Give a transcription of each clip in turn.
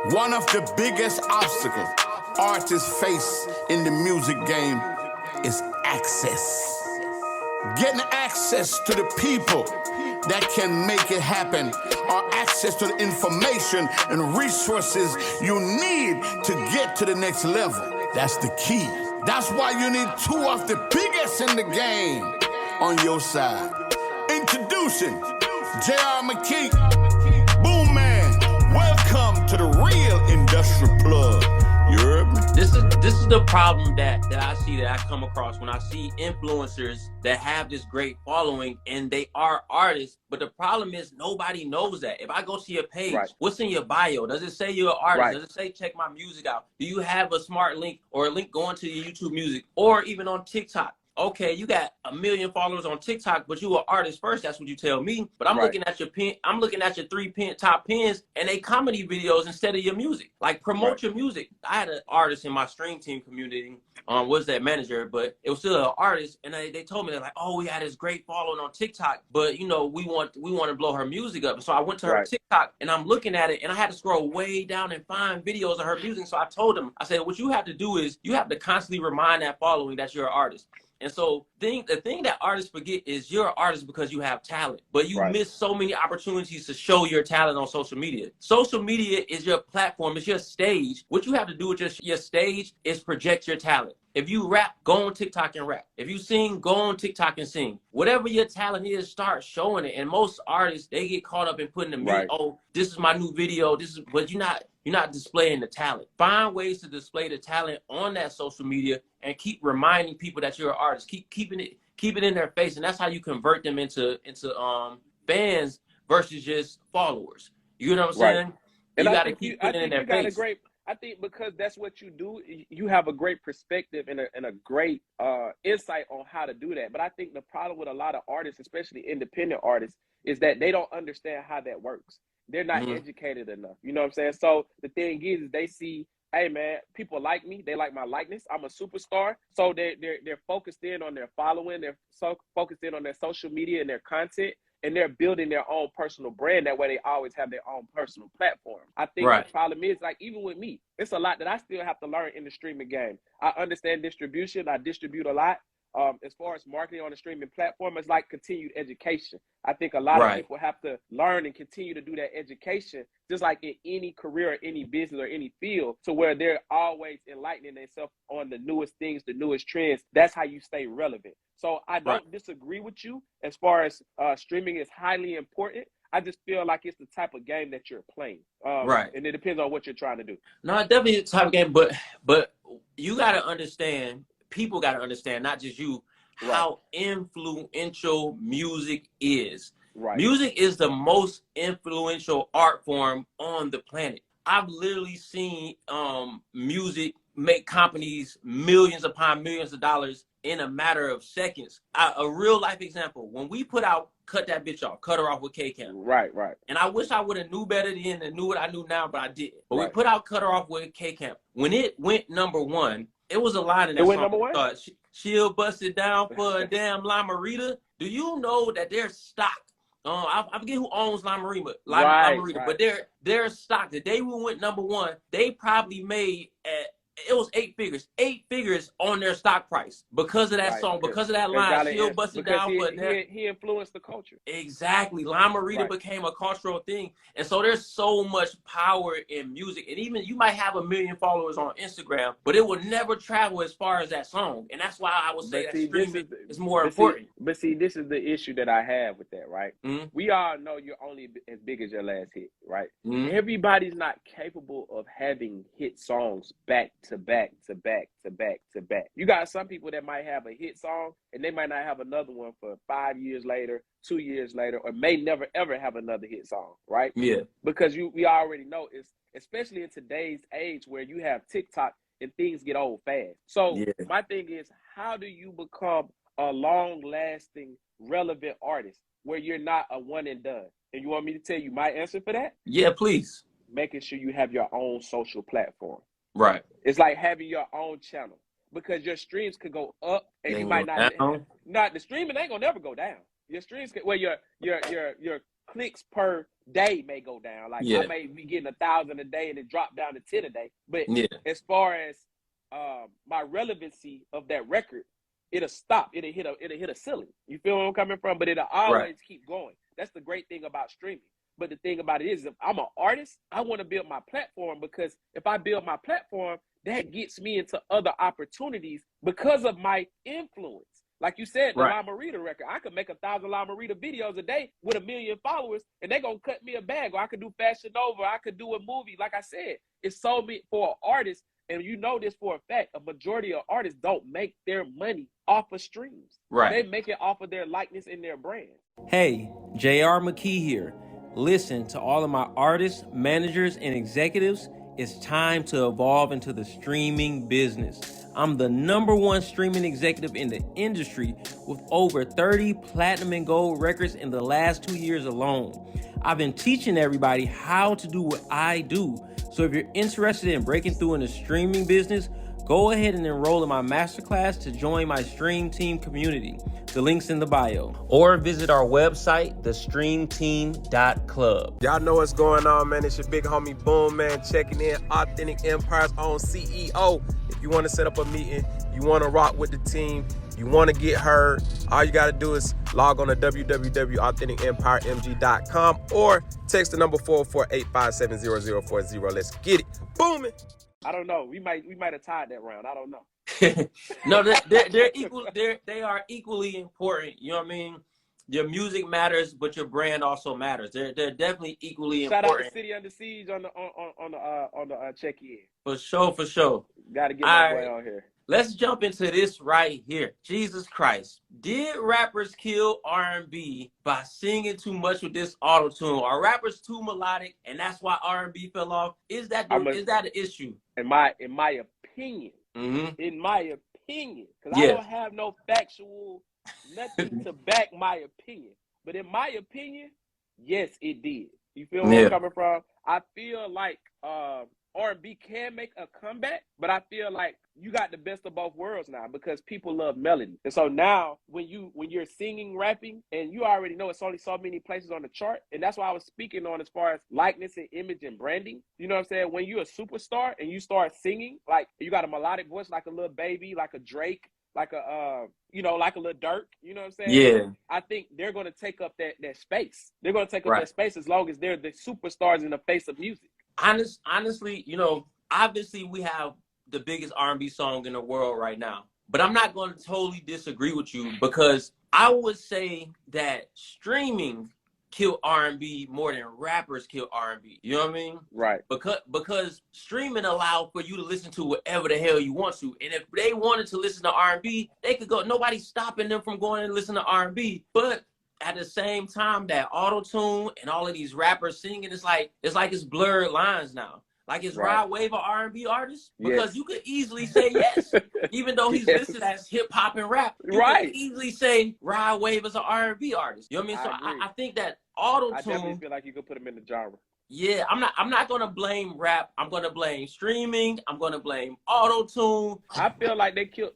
One of the biggest obstacles artists face in the music game is access. Getting access to the people that can make it happen, or access to the information and resources you need to get to the next level. That's the key. That's why you need two of the biggest in the game on your side. Introducing J.R. McKee, Boom Man. Welcome to the real industrial plug. You heard me? This is the problem that I see, that I come across when I see influencers that have this great following and they are artists, but the problem is nobody knows that. If I go to your page, what's in your bio? Does it say you're an artist? Does it say check my music out? Do you have a smart link or a link going to your YouTube music or even on TikTok? Okay, you got 1 million followers on TikTok, but you an artist first. That's what you tell me. But I'm looking at your pen. I'm looking at your top pins and they comedy videos instead of your music. Like, promote your music. I had an artist in my stream team community. Was that manager? But it was still an artist, and they told me, they're like, oh, we had this great following on TikTok, but you know, we want to blow her music up. So I went to her TikTok and I'm looking at it, and I had to scroll way down and find videos of her music. So I told him, I said, what you have to do is you have to constantly remind that following that you're an artist. And so the thing that artists forget is you're an artist because you have talent, but you miss so many opportunities to show your talent on social media. Social media is your platform, it's your stage. What you have to do with your stage is project your talent. If you rap, go on TikTok and rap. If you sing, go on TikTok and sing. Whatever your talent is, start showing it. And most artists, they get caught up in putting the music, oh, this is my new video, but you're not displaying the talent. Find ways to display the talent on that social media and keep reminding people that you're an artist. Keep it in their face, and that's how you convert them into fans versus just followers. You know what I'm saying? And you got to keep it in their face. I think because that's what you do, you have a great perspective and a great insight on how to do that. But I think the problem with a lot of artists, especially independent artists, is that they don't understand how that works. They're not educated enough. You know what I'm saying? So the thing is they see, hey man, people like me. They like my likeness. I'm a superstar. So they're focused in on their following. They're so focused in on their social media and their content. And they're building their own personal brand. That way they always have their own personal platform. I think the problem is, like, even with me, it's a lot that I still have to learn in the streaming game. I understand distribution. I distribute a lot. As far as marketing on the streaming platform, it's like continued education. I think a lot of people have to learn and continue to do that education, just like in any career or any business or any field, to where they're always enlightening themselves on the newest things, the newest trends. That's how you stay relevant. So I don't disagree with you as far as streaming is highly important. I just feel like it's the type of game that you're playing. And it depends on what you're trying to do. No, it definitely is the type of game, but you got to understand, people got to understand, not just you, how influential music is. Music is the most influential art form on the planet. I've literally seen music make companies millions upon millions of dollars in a matter of seconds. A real life example, when we put out Cut That Bitch Off, Cut Her Off with K-Camp. And I wish I would have knew better then and knew what I knew now, but I didn't. But we put out Cut Her Off with K-Camp. When it went #1, it was a line in that song. It went #1? She'll bust it down for a damn Lamarita. Do you know that their stock, I forget who owns Lamarita, but their stock, the day we went #1, they probably made it was 8 figures on their stock price because of that song, because of that line. She'll bust it down for that. He influenced the culture. Exactly. Lamarita became a cultural thing. And so there's so much power in music. And even you might have 1 million followers on Instagram, but it will never travel as far as that song. And that's why I would say that streaming is more important. But see, this is the issue that I have with that, right? We all know you're only as big as your last hit, right? Everybody's not capable of having hit songs back to back to back to back to back. You got some people that might have a hit song and they might not have another one for 5 years later, 2 years later, or may never ever have another hit song, right? Because we already know, it's especially in today's age where you have TikTok and things get old fast. So my thing is, how do you become a long-lasting, relevant artist where you're not a one and done? And you want me to tell you my answer for that? Yeah, please. Making sure you have your own social platform. It's like having your own channel, because your streams could go up and you might not. The streaming ain't gonna never go down. Your streams could, well, your clicks per day may go down. Like I may be getting 1,000 a day and it drop down to 10 a day. But as far as my relevancy of that record, it'll stop. It'll hit a ceiling. You feel where I'm coming from? But it'll always keep going. That's the great thing about streaming. But the thing about it is, if I'm an artist, I want to build my platform, because if I build my platform, that gets me into other opportunities because of my influence. Like you said, the Lama Rita record, I could make 1,000 Lama Rita videos a day with 1 million followers, and they're going to cut me a bag. Or I could do Fashion Nova. I could do a movie. Like I said, it's so me for an artist. And you know this for a fact, a majority of artists don't make their money off of streams. They make it off of their likeness and their brand. Hey, JR McKee here. Listen, to all of my artists, managers, and executives, it's time to evolve into the streaming business. I'm the #1 streaming executive in the industry with over 30 platinum and gold records in the last 2 years alone. I've been teaching everybody how to do what I do. So if you're interested in breaking through in the streaming business, go ahead and enroll in my masterclass to join my Stream Team community. The link's in the bio. Or visit our website, thestreamteam.club. Y'all know what's going on, man. It's your big homie Boom, man, checking in. Authentic Empire's own CEO. If you want to set up a meeting, you want to rock with the team, you want to get heard, all you got to do is log on to www.AuthenticEmpireMG.com or text the number 448-557-0040. Let's get it. Booming. I don't know. We might have tied that round. I don't know. No, they're equal. They are equally important. You know what I mean? Your music matters, but your brand also matters. They're definitely equally important. Shout out to City Under Siege on the check-in. For sure. Got to get my boy on here. Let's jump into this right here. Jesus Christ. Did rappers kill R&B by singing too much with this auto-tune? Are rappers too melodic and that's why R&B fell off? Is that an issue? In my opinion. In my opinion. Because I don't have no factual nothing to back my opinion. But in my opinion, yes, it did. You feel where I'm coming from? I feel like R&B can make a comeback, but I feel like you got the best of both worlds now because people love melody. And so now when you're singing, rapping, and you already know it's only so many places on the chart, and that's why I was speaking on as far as likeness and image and branding. You know what I'm saying? When you're a superstar and you start singing, like you got a melodic voice like a Lil Baby, like a Drake, like a like a Lil Durk, you know what I'm saying? Yeah. I think they're going to take up that space. They're going to take up that space as long as they're the superstars in the face of music. Honestly, obviously we have the biggest R&B song in the world right now, but I'm not going to totally disagree with you because I would say that streaming killed R&B more than rappers kill R&B. You know what I mean? Right. Because streaming allowed for you to listen to whatever the hell you want to, and if they wanted to listen to R&B, they could go. Nobody's stopping them from going and listening to R&B, but at the same time, that auto-tune and all of these rappers singing, it's like it's blurred lines now. Like, is Rod Wave an R&B artist? Because you could easily say yes, even though he's listed as hip-hop and rap. You could easily say Rod Wave is an R&B artist. You know what I mean? So I think that auto-tune. I definitely feel like you could put him in the genre. Yeah, I'm not gonna blame rap. I'm gonna blame streaming. I'm gonna blame auto-tune. I feel like they killed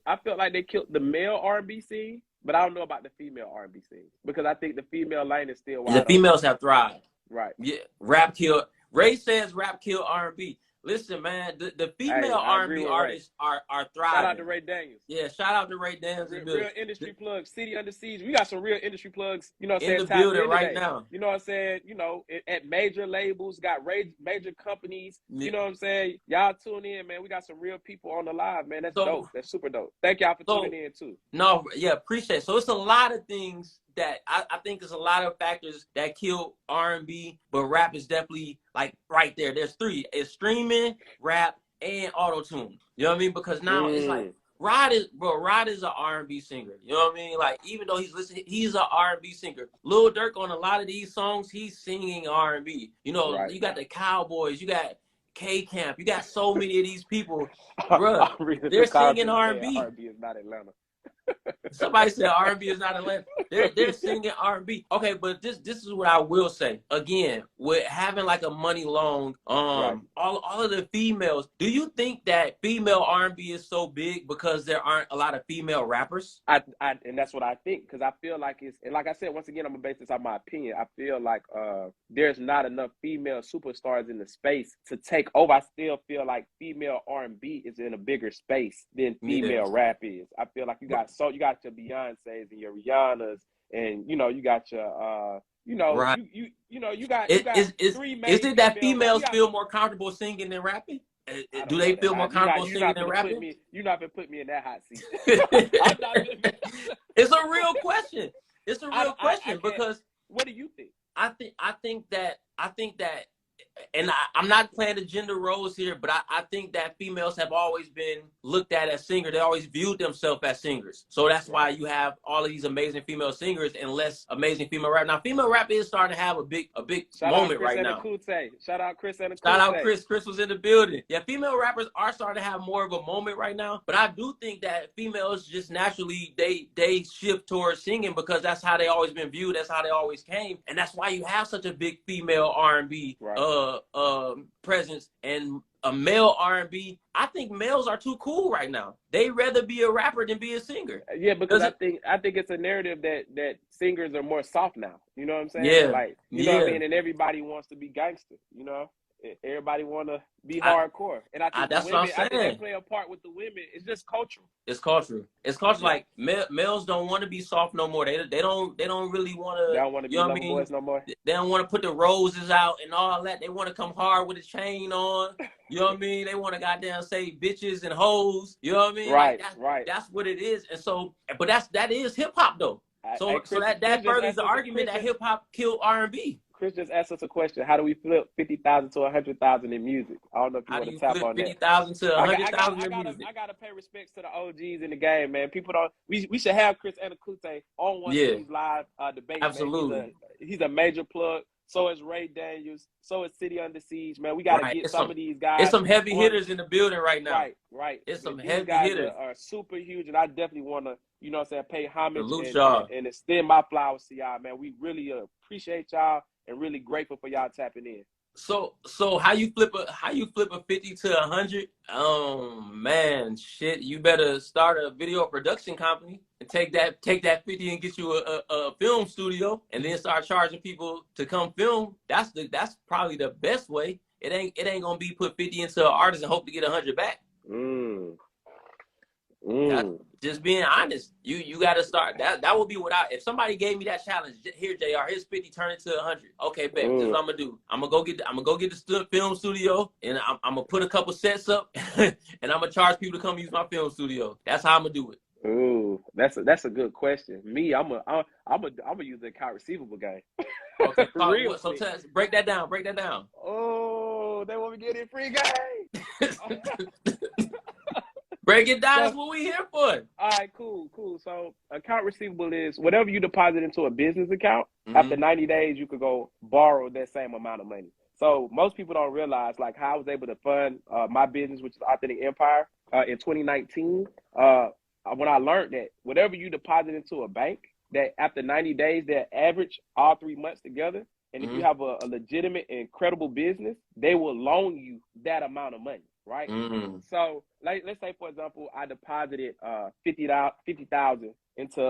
the male R&B scene. But I don't know about the female R&B scene because I think the female lane is still wide. The females have thrived. Right. Yeah. Rap killed. Ray says rap killed R&B. Listen, man, the female R&B artists are thriving. Shout out to Ray Daniels. Yeah, shout out to Ray Daniels. Real industry plugs. City Under Siege. We got some real industry plugs, you know what I'm saying? In the building right now. You know what I'm saying? At major labels, got major companies. You know what I'm saying? Y'all tune in, man. We got some real people on the live, man. That's dope. That's super dope. Thank y'all for tuning in, too. No, yeah, appreciate it. So it's a lot of things that I think there's a lot of factors that kill R&B, but rap is definitely like right there. There's three. It's streaming, rap, and auto-tune. You know what I mean? Because now it's like Rod is an R&B singer. You know what I mean? Like, even though he's an R&B singer. Lil Durk on a lot of these songs, he's singing R&B. You know, you got the Cowboys, you got K-Camp, you got so many of these people, bro. They're singing R&B. R&B is not Atlanta. Somebody said R&B is not Atlanta. They're singing R&B. Okay, but this is what I will say. Again, with having like a money long, Right. all of the females. Do you think that female R&B is so big because there aren't a lot of female rappers? And that's what I think, because I feel like it's, and like I said, once again, I'm gonna base this on my opinion. I feel like there's not enough female superstars in the space to take over. I still feel like female R&B is in a bigger space than female rap is. I feel like you got your Beyonces and your Rihannas, and you got your Right. you got three main. Is it that females feel more comfortable singing than rapping? Do they feel more comfortable singing than rapping? You're not gonna put me in that hot seat. It's a real question. It's a real question because what do you think? I think that, and I'm not playing the gender roles here, but I think that females have always been looked at as singers. They always viewed themselves as singers. So that's why you have all of these amazing female singers and less amazing female rap. Now, female rap is starting to have a big moment right now. Shout out Chris and Shout out Chris. Chris was in the building. Yeah, female rappers are starting to have more of a moment right now. But I do think that females just naturally, they shift towards singing because that's how they always been viewed. That's how they always came. And that's why you have such a big female R&B presence and a male R&B. I think males are too cool right now. They rather be a rapper than be a singer. Yeah, because I think it's a narrative that singers are more soft now. You know what I'm saying? Yeah. Like, you know what I mean? And everybody wants to be gangster, Everybody want to be hardcore. And I think that's what I'm saying. I think they play a part with the women. It's just cultural. It's cultural. It's cultural. Like males don't want to be soft no more. They don't really want to. They don't want to be lover boys no more. They don't want to put the roses out and all that. They want to come hard with a chain on. You know what I mean? They want to goddamn say bitches and hoes. You know what I mean? Right, like right. That's what it is. And so, but that is hip hop though. So that furthers the argument that hip hop killed R&B. Chris just asked us a question. How do we flip 50,000 to 100,000 in music? I don't know if you want to tap on that. 50,000 to 100,000 in music. I gotta pay respects to the OGs in the game, man. People don't. We should have Chris Anacute on one of these live debates. Absolutely. Man. He's a major plug. So is Ray Daniels. So is City Under Siege, man. We gotta get some of these guys. It's some heavy hitters in the building right now. Right. It's some these heavy guys hitters. Are super huge, and I definitely want to, pay homage and extend my flowers to y'all, man. We really appreciate y'all and really grateful for y'all tapping in. So how you flip a 50 to 100? Man, shit! You better start a video production company and take that 50 and get you a film studio, and then start charging people to come film. That's probably the best way. It ain't gonna be put 50 into an artist and hope to get 100 back. Just being honest, you got to start. That would be if somebody gave me that challenge. Here, JR, here's 50, turn it to 100. Okay, babe, this is what I'm gonna do. I'm gonna go get the film studio, and I'm gonna put a couple sets up, and I'm gonna charge people to come use my film studio. That's how I'm gonna do it. Ooh, that's a good question. Me, I'm gonna use the account receivable game. Okay, so break that down. Oh, they want me to get in free game. Break it down. That's what we here for. All right, cool. So account receivable is whatever you deposit into a business account. After 90 days, you could go borrow that same amount of money. So most people don't realize like how I was able to fund my business, which is Authentic Empire, in 2019. When I learned that whatever you deposit into a bank, that after 90 days, they average all 3 months together. And if you have a legitimate and credible business, they will loan you that amount of money. Right. So let's say, for example, I deposited $50,000 into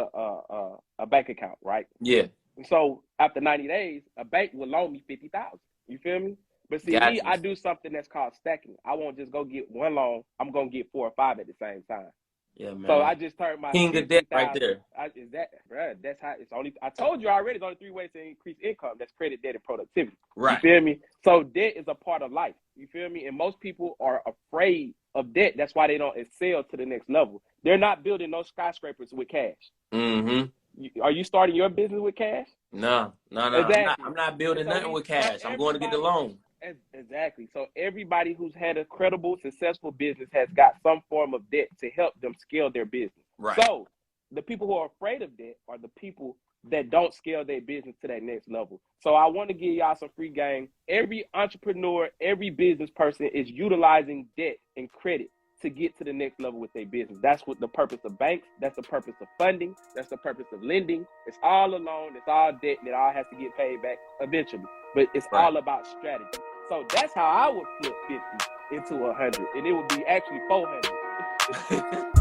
a bank account. Right. Yeah. So after 90 days, a bank will loan me $50,000. You feel me? But see, me, I do something that's called stacking. I won't just go get one loan. I'm going to get 4 or 5 at the same time. Yeah, man. So I just turned my king of debt right there. That's how it's only. I told you already. There's only 3 ways to increase income. That's credit, debt, and productivity. Right. You feel me? So debt is a part of life. You feel me? And most people are afraid of debt. That's why they don't excel to the next level. They're not building no skyscrapers with cash. Are you starting your business with cash? No. Exactly. I'm not building nothing with cash. I'm going to get the loan. Exactly. So everybody who's had a credible, successful business has got some form of debt to help them scale their business. Right. So the people who are afraid of debt are the people that don't scale their business to that next level. So I want to give y'all some free game. Every entrepreneur, every business person is utilizing debt and credit to get to the next level with their business. That's what the purpose of banks. That's the purpose of funding. That's the purpose of lending. It's all a loan. It's all debt that all has to get paid back eventually. But it's all about strategy. So that's how I would flip 50 into 100, and it would be actually 400.